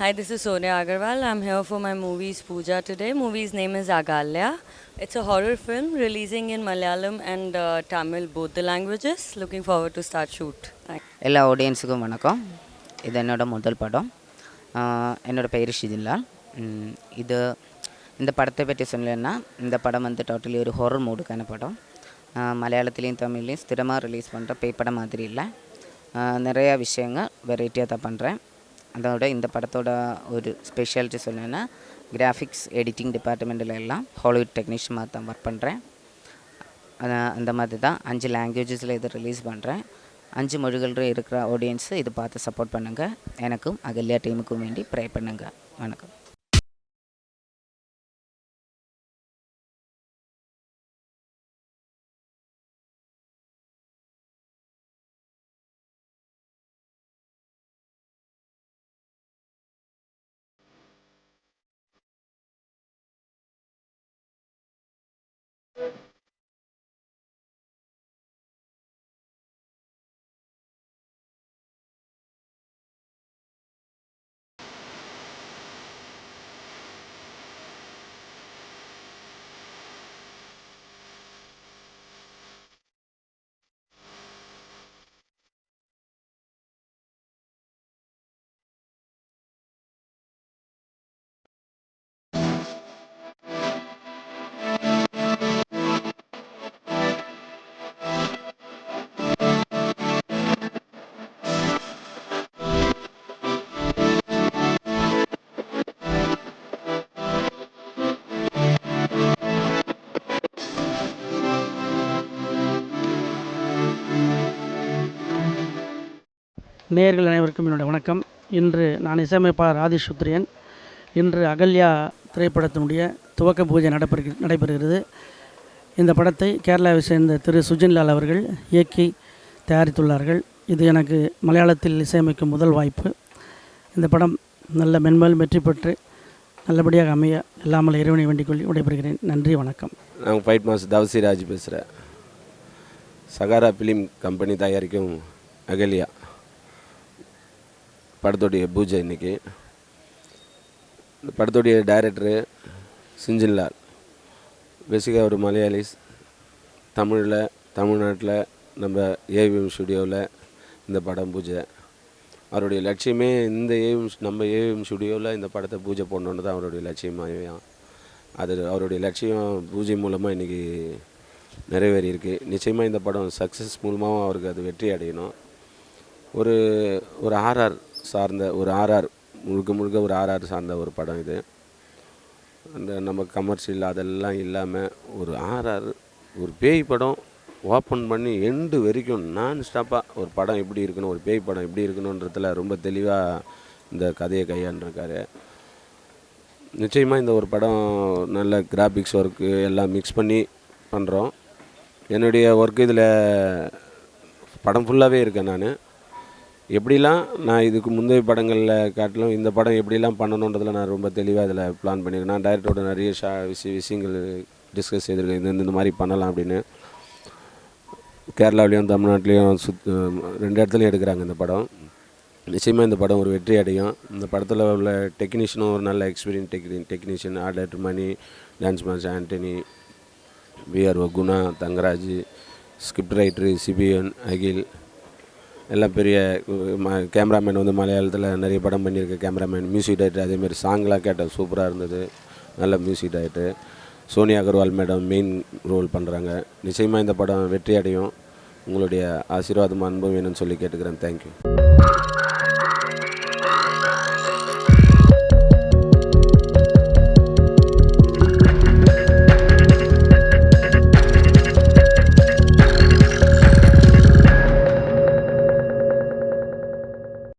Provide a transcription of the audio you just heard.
Hi, this is Sonia Agarwal. I'm here for my movie's Pooja today. Movie's name is Agalya. It's a horror film releasing in Malayalam and Tamil, both the languages. Looking forward to start shoot. Thanks. எல்லா ஆடியன்ஸுக்கும் வணக்கம். இது என்னோடய முதல் படம். என்னோடய பெயர் ஷிதின்லால். இது இந்த படத்தை பற்றி சொல்லலைன்னா, இந்த படம் வந்து டோட்டலி ஒரு ஹொரர் மூடுக்கான படம். மலையாளத்துலேயும் தமிழ்லேயும் ஸ்திரமாக ரிலீஸ் பண்ணுற பேய் படம் மாதிரி இல்லை. நிறையா விஷயங்கள் வெரைட்டியாக தான் பண்ணுறேன். அதோட இந்த படத்தோட ஒரு ஸ்பெஷாலிட்டி சொல்லணுன்னா, கிராஃபிக்ஸ் எடிட்டிங் டிபார்ட்மெண்ட்டில் எல்லாம் ஹாலிவுட் டெக்னீஷியனாக தான் ஒர்க் பண்ணுறேன். அந்த மாதிரி தான் 5 லாங்குவேஜஸில் இதை ரிலீஸ் பண்ணுறேன். 5 மொழிகளில் இருக்கிற ஆடியன்ஸு இது பார்த்து சப்போர்ட் பண்ணுங்கள். எனக்கும் அகல்யா டீமுக்கும் வேண்டி ப்ரே பண்ணுங்கள். வணக்கம். நேயர்கள் அனைவருக்கும் என்னுடைய வணக்கம். இன்று நான் இசையமைப்பாளர் ஆதிசூத்ரியன். இன்று அகல்யா திரைப்படத்தினுடைய துவக்க பூஜை நடைபெறுகிறது. இந்த படத்தை கேரளாவை சேர்ந்த திரு சுஜின்லால் அவர்கள் இயக்கி தயாரித்துள்ளார்கள். இது எனக்கு மலையாளத்தில் இசையமைக்கும் முதல் வாய்ப்பு. இந்த படம் நல்ல மென்மேலும் வெற்றி பெற்று நல்லபடியாக அமைய எல்லாமல் இறைவனை வேண்டிக் கொள்ளி விடைபெறுகிறேன். நன்றி, வணக்கம். நாங்கள் ஃபைட் மாஸ்டர் தவசிராஜ் பேசுகிறேன். சகாரா ஃபிலிம் கம்பெனி தயாரிக்கும் அகல்யா படத்துடைய பூஜை இன்றைக்கி. இந்த படத்துடைய டைரக்டரு சுஜின்லால். பேசிக்காக ஒரு மலையாளிஸ். தமிழ்நாட்டில் நம்ம ஏவிஎம் ஸ்டுடியோவில் இந்த படம் பூஜை. அவருடைய லட்சியமே நம்ம ஏவிஎம் ஸ்டுடியோவில் இந்த படத்தை பூஜை போடணுன்னு தான் அவருடைய லட்சியமாக. அது அவருடைய லட்சியம் பூஜை மூலமாக இன்றைக்கி நிறைவேறியிருக்கு. நிச்சயமாக இந்த படம் சக்ஸஸ் மூலமாகவும் அவருக்கு அது வெற்றி அடையணும். ஒரு ஆர்ஆர் சார்ந்த முழுக்க ஒரு ஆர்ஆர் சார்ந்த ஒரு படம் இது. அந்த நம்ம கமர்ஷியல் அதெல்லாம் இல்லாமல் ஒரு ஆர்ஆர், ஒரு பேய் படம் ஓப்பன் பண்ணி எண்டு வரைக்கும் நான் ஸ்டாப்பாக ஒரு படம் எப்படி இருக்கணும், ஒரு பேய் படம் எப்படி இருக்கணுன்றதில் ரொம்ப தெளிவாக இந்த கதையை கையாண்டிருக்காரு. நிச்சயமாக இந்த ஒரு படம் நல்ல கிராஃபிக்ஸ் ஒர்க்கு எல்லாம் மிக்ஸ் பண்ணி பண்ணுறோம். என்னுடைய ஒர்க்கு இதில் படம் ஃபுல்லாகவே இருக்கேன். எப்படிலாம் நான் இதுக்கு முந்தைய படங்களில் காட்டிலும் இந்த படம் எப்படிலாம் பண்ணணுன்றதில் நான் ரொம்ப தெளிவாக இதில் பிளான் பண்ணியிருக்கேன். நான் டைரக்டரோட நிறைய விஷயங்கள் டிஸ்கஸ் செய்திருக்கேன். இந்த மாதிரி பண்ணலாம் அப்படின்னு. கேரளாவிலையும் தமிழ்நாட்டிலையும் 2 இடத்துலையும் எடுக்கிறாங்க இந்த படம். நிச்சயமாக இந்த படம் ஒரு வெற்றி அடையும். இந்த படத்தில் உள்ள டெக்னீஷியனும் ஒரு நல்ல experience technician. Art director Mani, dance master Antony, VRO Guna, Thangaraj, script writer CBN, Akhil, எல்லாம் பெரிய கேமராமேன் வந்து மலையாளத்தில் நிறைய படம் பண்ணியிருக்க கேமராமேன். மியூசிக் டைரக்டர் அதேமாதிரி சாங்லாம் கேட்டேன், சூப்பராக இருந்தது. நல்ல music director. Sonia Agarwal madam main role பண்ணுறாங்க. நிச்சயமாக இந்த படம் வெற்றி அடையும். உங்களுடைய ஆசீர்வாதம் அன்பும் வேணும்னு சொல்லி கேட்டுக்கிறேன். தேங்க்யூ.